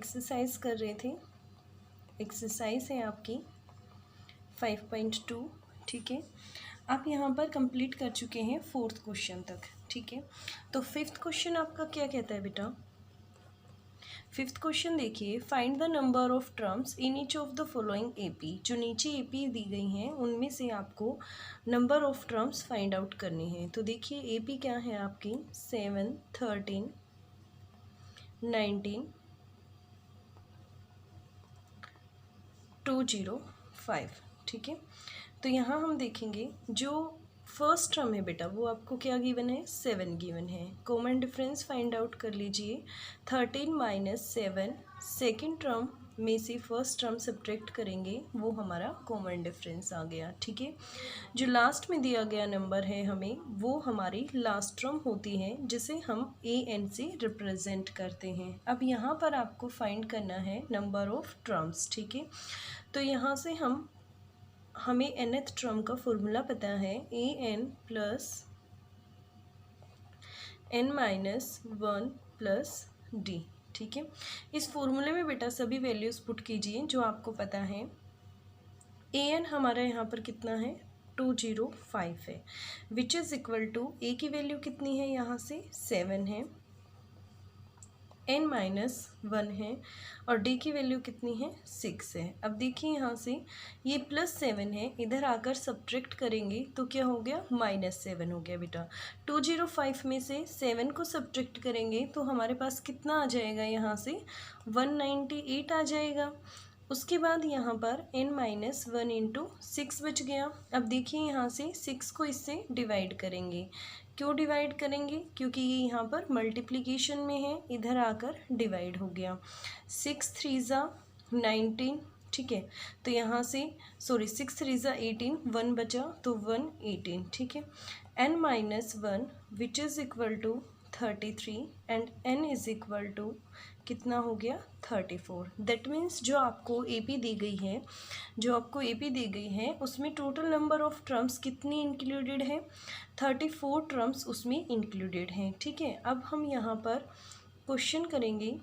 Exercise कर रहे थे। एक्सरसाइज है आपकी 5.2। ठीक है, आप यहाँ पर कंप्लीट कर चुके हैं 4th क्वेश्चन तक। ठीक है, तो 5th क्वेश्चन आपका क्या कहता है बेटा? 5th क्वेश्चन देखिए, find the number of terms in each of the following AP. जो नीचे एपी दी गई हैं उनमें से आपको number of terms find out करनी है। तो देखिए एपी क्या है आपकी 7, 13, 19, 205। ठीक है, तो यहाँ हम देखेंगे जो फर्स्ट टर्म है बेटा वो आपको क्या गिवन है? 7 गिवन है। कॉमन डिफरेंस फाइंड आउट कर लीजिए। 13 माइनस 7, सेकेंड टर्म में से फर्स्ट टर्म सब्ट्रैक्ट करेंगे, वो हमारा कॉमन डिफरेंस आ गया। ठीक है, जो लास्ट में दिया गया नंबर है हमें, वो हमारी लास्ट टर्म होती है जिसे हम an से रिप्रेजेंट करते हैं। अब यहाँ पर आपको फाइंड करना है नंबर ऑफ टर्म्स। ठीक है, तो यहाँ से हमें nth टर्म का फॉर्मूला पता है, an plus n minus 1 plus d। ठीक है, इस फॉर्मूले में बेटा सभी वैल्यूज़ पुट कीजिए जो आपको पता है। an हमारा यहाँ पर कितना है? 205 है, which is equal to a की वैल्यू कितनी है? यहाँ से 7 है, n माइनस 1 है और d की वैल्यू कितनी है? 6 है। अब देखिए यहाँ से ये प्लस 7 है, इधर आकर सब्ट्रैक्ट करेंगे तो क्या हो गया? -7 हो गया बेटा। 205 में से 7 को सब्ट्रैक्ट करेंगे तो हमारे पास कितना आ जाएगा? यहाँ से 198 आ जाएगा। उसके बाद यहाँ पर n माइनस 1 इंटू 6 बच गया। अब देखिए यहाँ से 6 को इससे डिवाइड करेंगे। क्यों डिवाइड करेंगे? क्योंकि ये यहाँ पर मल्टीप्लिकेशन में है, इधर आकर डिवाइड हो गया। 6 3 ज़ा 19। ठीक है, तो यहाँ से 6 3 ज़ा 18, 1 बचा तो 118। ठीक है, n minus 1 which is equal to 33 and n is equal to कितना हो गया? 34। दैट मीन्स जो आपको एपी दी गई है उसमें टोटल नंबर ऑफ टर्म्स कितनी इंक्लूडेड है? 34 टर्म्स उसमें इंक्लूडेड हैं। ठीक है, अब हम यहाँ पर क्वेश्चन करेंगे,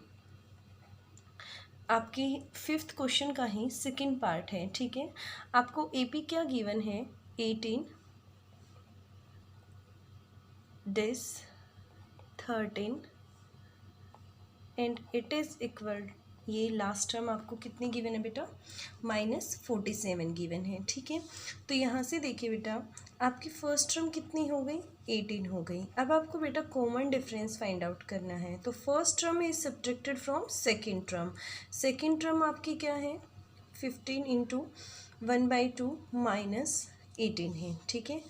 आपकी 5th क्वेश्चन का ही सेकेंड पार्ट है। ठीक है, आपको एपी क्या गिवन है? 18, this 13 and it is equal, ये लास्ट टर्म आपको कितनी गिवन है बेटा? -47 गिवन है। ठीक है, तो यहाँ से देखिए बेटा आपकी फर्स्ट टर्म कितनी हो गई? 18 हो गई। अब आपको बेटा कॉमन डिफरेंस फाइंड आउट करना है। तो first term is subtracted from second term. Second term आपकी क्या है? 15 इंटू 1/2 माइनस 18 है। ठीक है,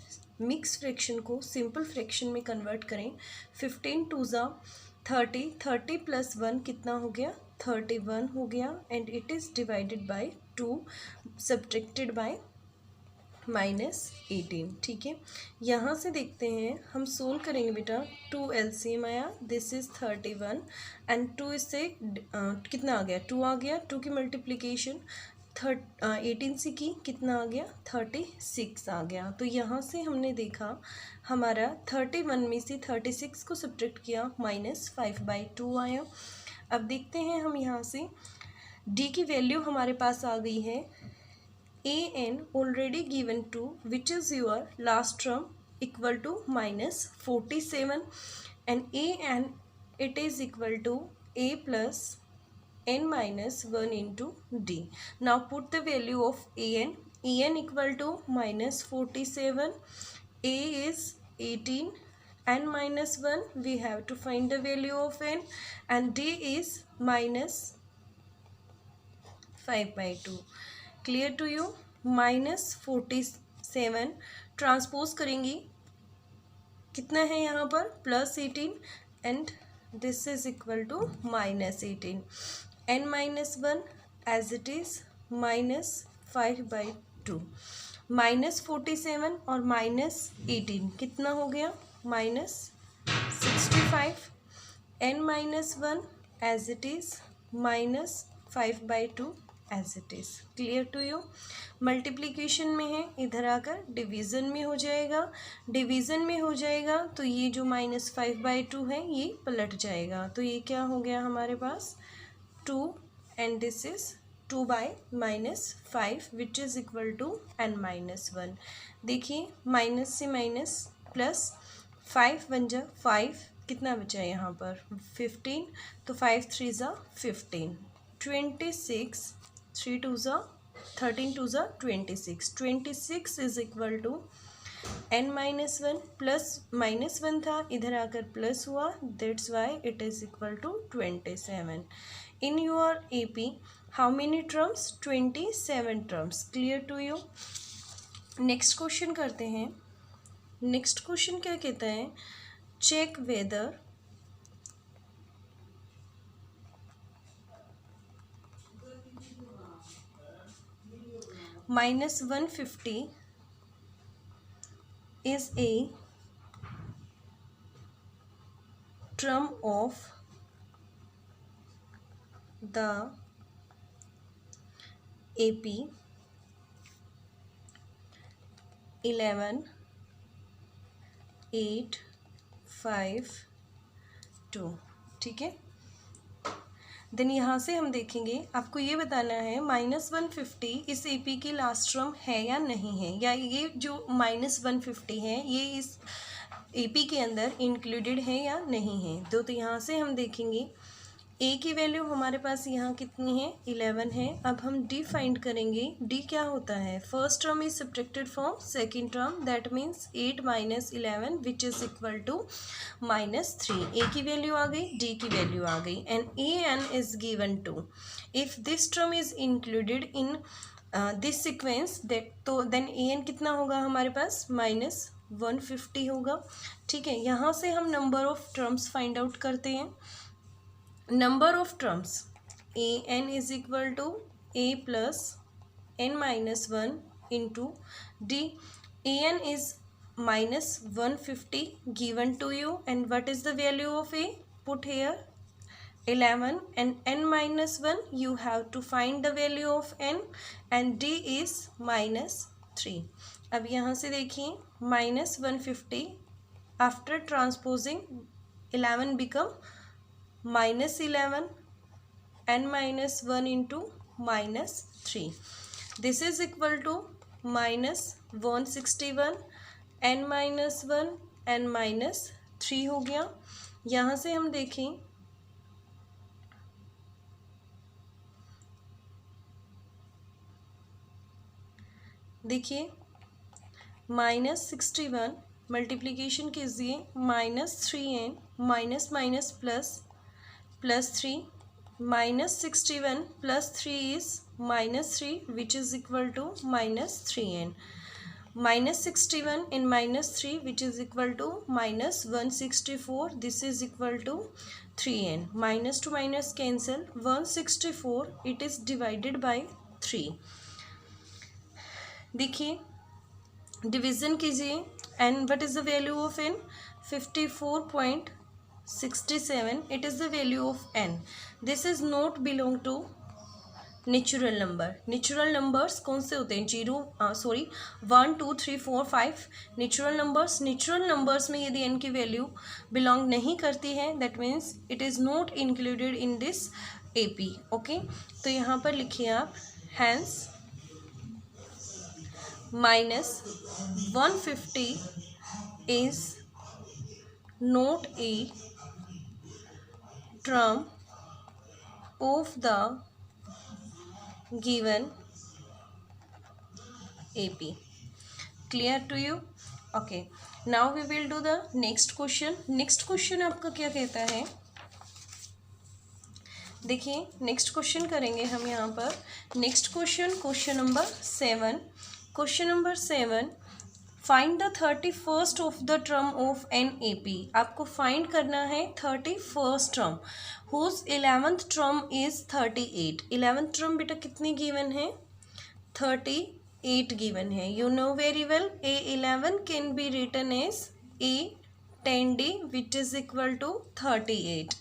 मिक्स फ्रैक्शन को सिंपल फ्रैक्शन में कन्वर्ट करें। 15 2 ज़ा 30, 30 प्लस 1 कितना हो गया? 31 हो गया and it is divided by 2 subtracted by -18। ठीक है, यहाँ से देखते हैं, हम सोल्व करेंगे बेटा। 2 LCM आया, दिस इज़ 31 एंड 2 इससे कितना आ गया? 2 आ गया। 2 की मल्टीप्लिकेशन 18 से की, कितना आ गया? 36 आ गया। तो यहाँ से हमने देखा हमारा 31 में से 36 को सब्ट्रैक्ट किया, -5/2 आया। अब देखते हैं हम यहाँ से d की वैल्यू हमारे पास आ गई है। an already given to which is your last term equal to -47 and it is equal to a plus n minus 1 into d. Now put the value of an equal to -47, a is 18, n minus 1 we have to find the value of n and d is -5/2. Clear to you? -47 transpose करेंगी, कितना है यहाँ पर? +18 and this is equal to -18। n minus 1 as it is -5/2। -47 और -18 कितना हो गया? -65। n minus 1 as it is -5/2 as it is. Clear to you? Multiplication में है, इधर आकर डिवीज़न में हो जाएगा। डिवीज़न में हो जाएगा तो ये जो -5/2 है ये पलट जाएगा। तो ये क्या हो गया हमारे पास? 2 and this is 2 by -5 which is equal to n-1। देखिए माइनस से माइनस प्लस 5 बन जा 5 कितना बचा है यहाँ पर 15 तो 5 3 ज़ा 15 26 3 2 ज़ा 13 2 ज़ा 26 26 is equal to n-1 plus -1 था इधर आकर प्लस हुआ that's why it is equal to 27। In your AP how many terms 27 terms. Clear to you. Next question करते हैं। नेक्स्ट क्वेश्चन क्या कहता है check whether -150 is a term of the AP 11 8 5 2। ठीक है। देन यहाँ से हम देखेंगे आपको ये बताना है -150 इस AP की लास्ट टर्म है या नहीं है, या ये जो -150 है ये इस AP के अंदर इंक्लूडेड है या नहीं है। तो यहाँ से हम देखेंगे A की वैल्यू हमारे पास यहाँ कितनी है 11 है। अब हम D फाइंड करेंगे। D क्या होता है first term is subtracted from second term that means 8 - 11 which is equal to -3। A की वैल्यू आ गई D की वैल्यू आ गई and AN is given to if this term is included in this sequence that तो देन AN कितना होगा हमारे पास -150 होगा। ठीक है। यहाँ से हम number of terms find out करते हैं। Number of terms AN is equal to A plus n-1 into D। AN is -150 given to you and what is the value of A put here 11 and n-1 you have to find the value of n and D is -3। अब यहाँ से देखिए -150 after transposing 11 become -11 n-1 into -3 this is equal to -161 n-1 n -3 हो गया। यहाँ से हम देखें देखिए -61 मल्टीप्लिकेशन कीजिए -3n minus minus +3 -61 +3 is -3 which is equal to -3n -61 in -3 which is equal to -164 this is equal to 3n minus to minus cancel 164 it is divided by 3। देखिए division कीजिए and what is the value of n 54.67 it is the value of n। this is not belong to natural number. Natural numbers कौन से होते हैं 1 2 3 4 5 natural numbers. Natural numbers में यदि n की value belong नहीं करती है that means it is not included in this AP। Okay तो यहाँ पर लिखिए आप hence -150 is not a term of the given AP। clear to you? okay now we will do the next question। next question आपका क्या कहता है देखिए नेक्स्ट क्वेश्चन करेंगे हम यहाँ पर। Next question number 7। Question number 7 find the 31st of the term of an AP। आपको फाइंड करना है 31st term whose 11th term is 38। 11th term बेटा कितनी गिवन है 38 गिवन है। You know very well A11 can be written as A10D which is equal to 38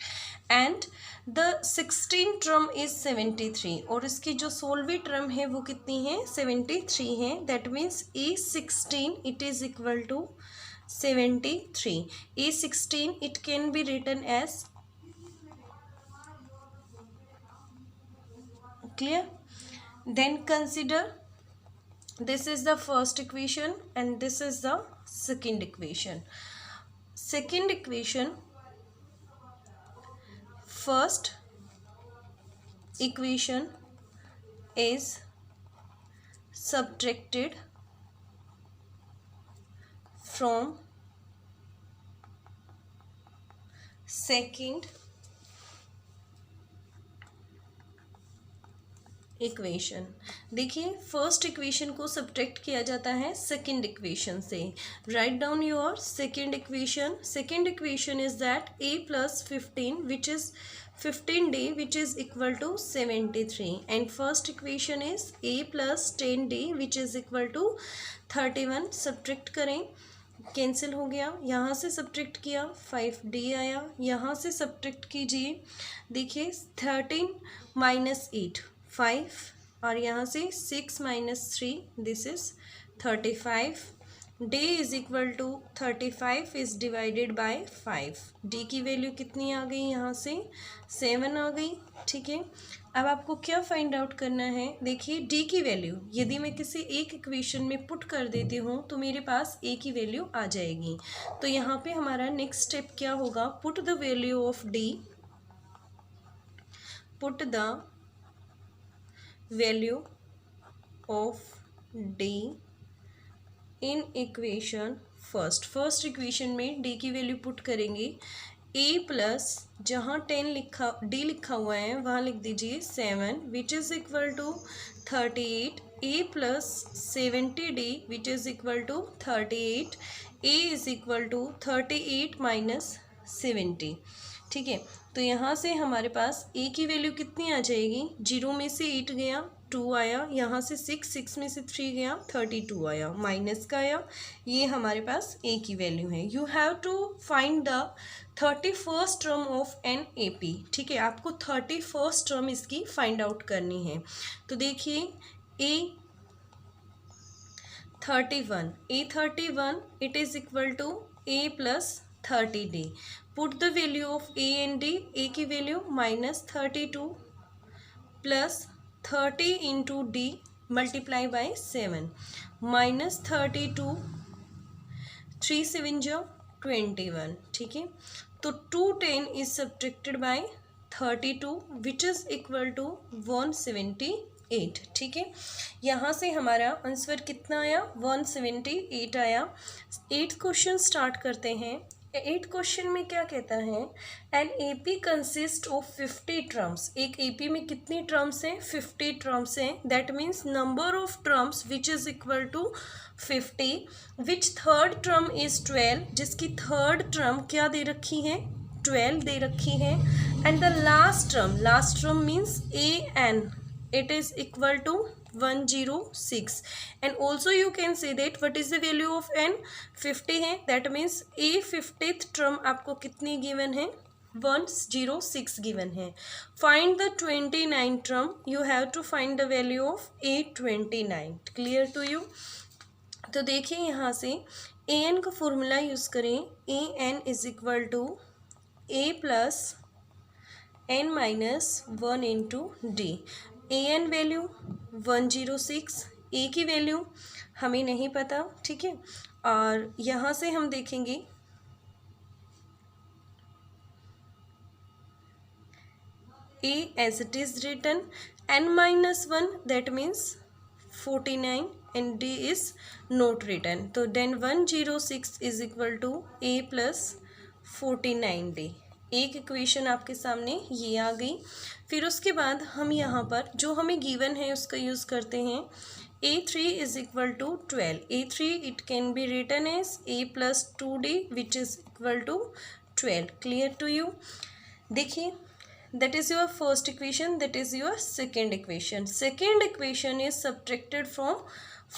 and the 16 term is 73 और इसकी जो 16वीं टर्म है वो कितनी है 73 है। That means A16 it is equal to 73। A16 it can be written as Clear? Then consider this is the first equation and this is the second equation. Second equation, first equation is subtracted from second equation. देखिए first equation को subtract किया जाता है second equation से. Write down your second equation. Second equation is that a plus 15 which is 15d which is equal to 73 and first equation is a plus 10d which is equal to 31. Subtract करें, cancel हो गया, यहाँ से subtract किया 5d आया, यहाँ से subtract कीजिए. देखिए 13 माइनस 8 5 और यहाँ से 6 minus 3 this is 35. d is equal to 35 is divided by 5. d की वैल्यू कितनी आ गई, यहाँ से 7 आ गई. ठीक है, अब आपको क्या फाइंड आउट करना है. देखिए d की वैल्यू यदि मैं किसी एक इक्वेशन में पुट कर देती हूँ तो मेरे पास a की वैल्यू आ जाएगी. तो यहाँ पे हमारा नेक्स्ट स्टेप क्या होगा, put the value of d, put the value of d in equation first equation में d की वैल्यू पुट करेंगे. a प्लस जहाँ 10 लिखा d लिखा हुआ है वहाँ लिख दीजिए 7 which is equal to 38. a plus 70d which is equal to 38. a is equal to 38 minus 70. ठीक है, तो यहाँ से हमारे पास a की वैल्यू कितनी आ जाएगी, 0 में से 8 गया 2 आया, यहाँ से 6 में से 3 गया 32 आया, माइनस का आया. ये हमारे पास a की वैल्यू है. You have to find the 31st term of an AP. ठीक है, आपको 31st टर्म इसकी फाइंड आउट करनी है. तो देखिए A31 it is equal to a plus 30d. Put the value of a and d. a की value -32 plus 30 into d multiply by 7 -32 3 7 जो 21. ठीक है, तो 210 is subtracted by 32 which is equal to 178. ठीक है, यहाँ से हमारा आंसर कितना आया, 178 आया. 8th क्वेश्चन स्टार्ट करते हैं. 8th क्वेश्चन में क्या कहता है, an AP consist of 50 terms. एक AP में कितनी टर्म्स हैं, 50 टर्म्स हैं. That means number of terms which is equal to 50. Which third term is 12, जिसकी थर्ड टर्म क्या दे रखी है, 12 दे रखी है. And the last term means AN, it is equal to 106. and also you can say that what is the value of n, 50 है. that means a 50th term आपको कितनी given है, 106 given है. find the 29 term, you have to find the value of a29. clear to you? तो देखिए यहाँ से an का फॉर्मूला यूज़ करें. an is equal to a plus n minus 1 into d. an value 106, a की value हमें नहीं पता. ठीक है, और यहाँ से हम देखेंगे a as it is written, n minus 1 that means 49 and d is not written. तो then 106 is equal to a plus 49d. एक इक्वेशन आपके सामने ये आ गई. फिर उसके बाद हम यहाँ पर जो हमें गिवन है उसका यूज़ करते हैं. a3 is equal to 12. a3 it can be written as a plus 2d which is equal to 12. Clear to you? देखिए that is your first equation, that is your second equation. Second equation is subtracted from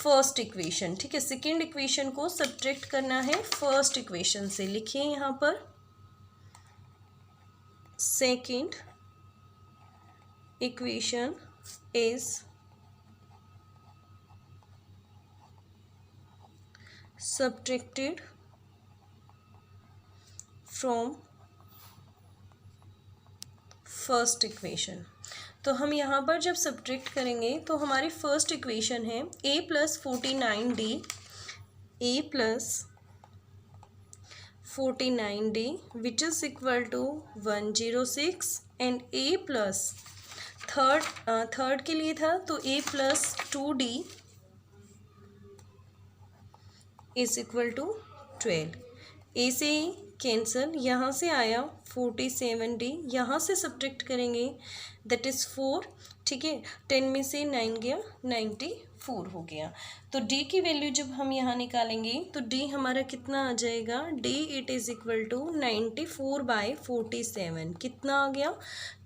first equation. ठीक है, second equation को subtract करना है first equation से. लिखिए यहाँ पर second equation is subtracted from first equation. तो हम यहाँ पर जब सब्ट्रैक्ट करेंगे तो हमारी फर्स्ट इक्वेशन है a plus 49d, a plus 49d which is equal to 106 and a plus third के लिए था तो a plus 2d is equal to 12। a से कैंसिल, यहाँ से आया 47d, यहाँ से सब्ट्रैक्ट करेंगे दैट इज़ 4, ठीक है। 10 में से 9 गया, 94 हो गया। तो d की वैल्यू जब हम यहाँ निकालेंगे तो d हमारा कितना आ जाएगा, d it is equal to 94/47, कितना आ गया,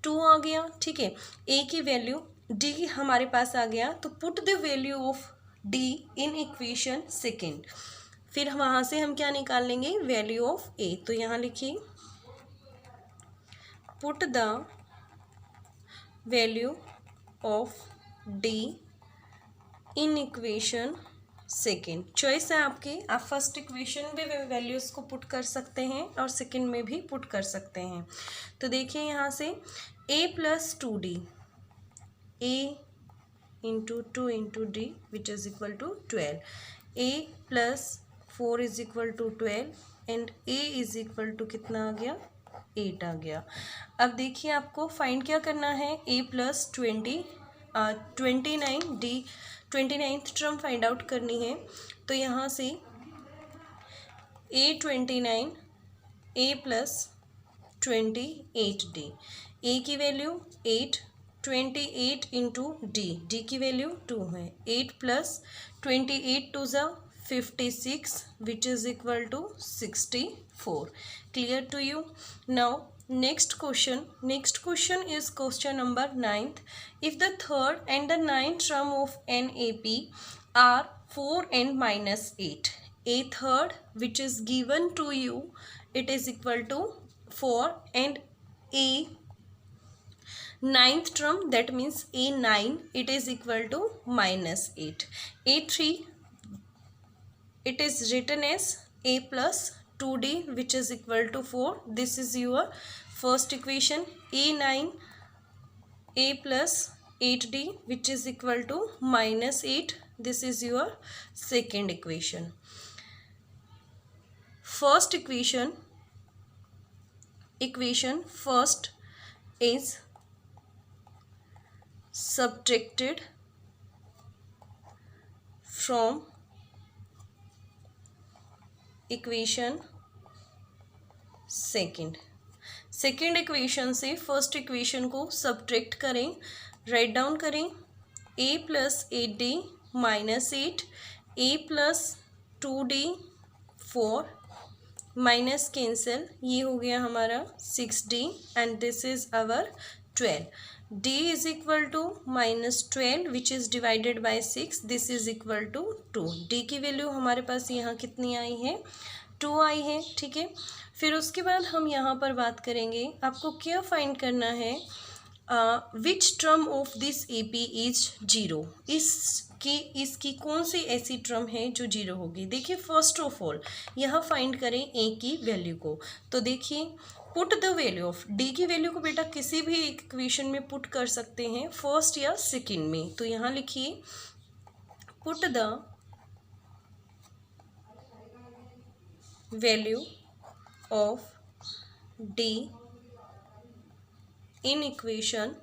2 आ गया, ठीक है। a की वैल्यू d हमारे पास आ गया, तो put the value of d in equation second. फिर वहाँ से हम क्या निकाल लेंगे, वैल्यू ऑफ a। तो यहाँ लिखिए put the value of d in equation second. Choice है आपकी, आप फर्स्ट इक्वेशन में वैल्यूज़ को पुट कर सकते हैं और सेकेंड में भी पुट कर सकते हैं। तो देखिए यहाँ से a plus 2d, a into 2 into d which is equal to 12, a plus 4 is equal to 12 and a is equal to कितना आ गया, 8 आ गया। अब देखिए आपको फाइंड क्या करना है, a plus 29th term find out करनी है। तो यहाँ से a29 a plus 28d, a की वैल्यू 8, 28 इंटू d की वैल्यू 2 है, 8 प्लस 28 टू ज़ा 56 which is equal to 64. Clear to you? Now next question is question number 9th. If the third and the ninth term of NAP are 4 and minus 8, a third which is given to you it is equal to 4 and a ninth term, that means a9 it is equal to minus 8, a3 it is written as a plus 2d which is equal to 4. This is your first equation. a9 a plus 8d which is equal to minus 8. This is your second equation. First equation first is subtracted from equation second equation से first equation को subtract करें, write down करें, a plus 8d minus 8, a plus 2d 4, minus cancel, ये हो गया हमारा 6d and this is our 12। d is equal to minus 12 which is divided by 6, this is equal to 2। d की value हमारे पास यहाँ कितनी आई है, 2 आई है, ठीक है। फिर उसके बाद हम यहाँ पर बात करेंगे, आपको क्या फाइंड करना है, which term of this A P is 0, इसकी कौन सी ऐसी टर्म है जो 0 होगी। देखिए फर्स्ट ऑफ ऑल यहाँ फाइंड करें a की वैल्यू को। तो देखिए put the value of d की वैल्यू को बेटा किसी भी इक्वेशन में पुट कर सकते हैं, फर्स्ट या सेकेंड में। तो यहाँ लिखिए put the value of d in equation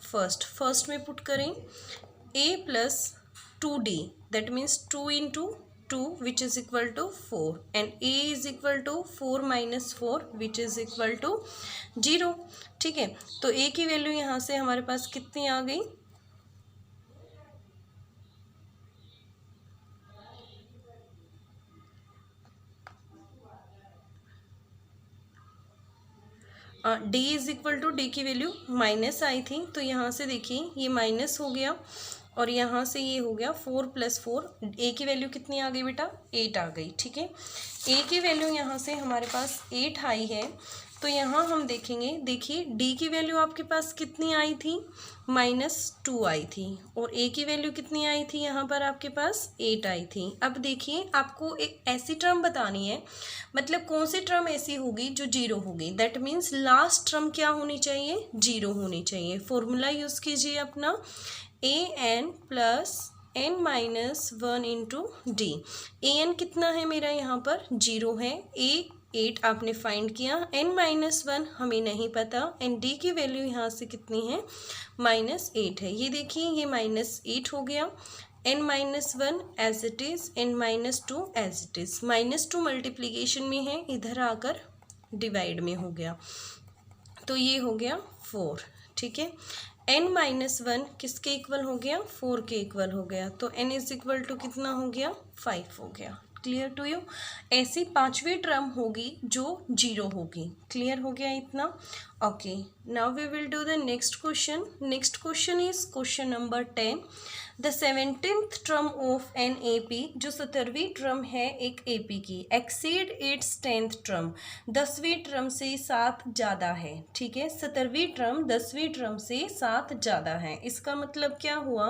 first में पुट करें a plus 2d that means 2 into 2 which is equal to 4 and a is equal to 4 minus 4 which is equal to 0, ठीक है। तो a की वैल्यू यहाँ से हमारे पास कितनी आ गई, d is equal to d की वैल्यू माइनस आई थी, तो यहाँ से देखिए ये माइनस हो गया और यहाँ से ये हो गया 4 प्लस 4, a की वैल्यू कितनी आ गई बेटा, 8 आ गई, ठीक है। a की वैल्यू यहाँ से हमारे पास 8 आई है तो यहाँ हम देखेंगे, देखिए डी की वैल्यू आपके पास कितनी आई थी, -2 आई थी, और ए की वैल्यू कितनी आई थी यहाँ पर आपके पास 8 आई थी। अब देखिए आपको एक ऐसी टर्म बतानी है, मतलब कौन सी टर्म ऐसी होगी जो जीरो होगी, दैट मीन्स लास्ट टर्म क्या होनी चाहिए, जीरो होनी चाहिए। फॉर्मूला यूज़ कीजिए अपना, a n plus n-1 into D. A n कितना है मेरा यहाँ पर, जीरो है, ए 8 आपने फाइंड किया, n-1 हमें नहीं पता, एंड डी की वैल्यू यहाँ से कितनी है, -8 है। ये देखिए ये -8 हो गया, n-1 as it is, n-2 as it is, -2 multiplication में है, इधर आकर डिवाइड में हो गया, तो ये हो गया 4, ठीक है। n-1 किसके इक्वल हो गया, 4 के इक्वल हो गया, तो n इज इक्वल टू कितना हो गया, 5 हो गया। Clear to you. ऐसी पांचवी टर्म होगी जो जीरो होगी। क्लियर हो गया इतना। Okay, now we will do the next question. Next question is question number 10। The 17th term of an AP, जो 17वीं टर्म है एक AP की, एक्सीड इट्स 10th टर्म, 10वीं टर्म से 7 ज़्यादा है। ठीक है, 17वीं टर्म 10वीं टर्म से 7 ज़्यादा है। इसका मतलब क्या हुआ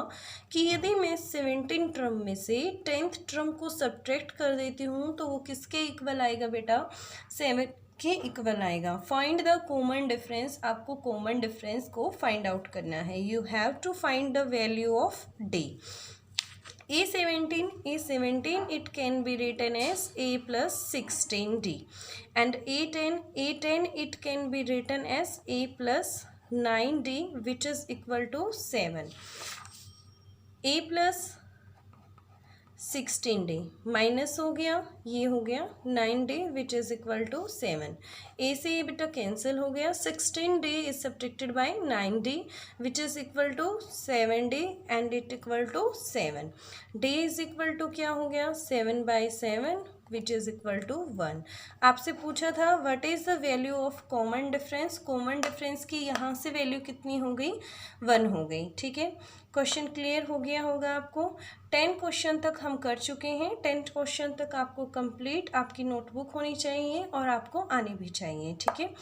कि यदि मैं 17 टर्म में से 10th टर्म को सब्ट्रैक्ट कर देती हूँ तो वो किसके इक्वल आएगा बेटा, 7 के इक्वल आएगा। फाइंड द कॉमन डिफरेंस, आपको कॉमन डिफरेंस को फाइंड आउट करना है। You have to find the value of d. A17 it can be written as A plus 16D, and A10 it can be written as A plus 9D, which is equal to 7. A plus 16D minus हो गया, ये हो गया 9D which is equal to 7। A से ये बेटा cancel हो गया, 16D is subtracted by 9D which is equal to 7D and it equal to 7। D is equal to क्या हो गया, 7/7 विच इज़ इक्वल टू 1। आपसे पूछा था what is the value of common difference. Common difference की यहाँ से वैल्यू कितनी हो गई, 1 हो गई। ठीक है, क्वेश्चन क्लियर हो गया होगा आपको। 10 क्वेश्चन तक हम कर चुके हैं। 10 क्वेश्चन तक आपको कंप्लीट आपकी नोटबुक होनी चाहिए और आपको आनी भी चाहिए। ठीक है,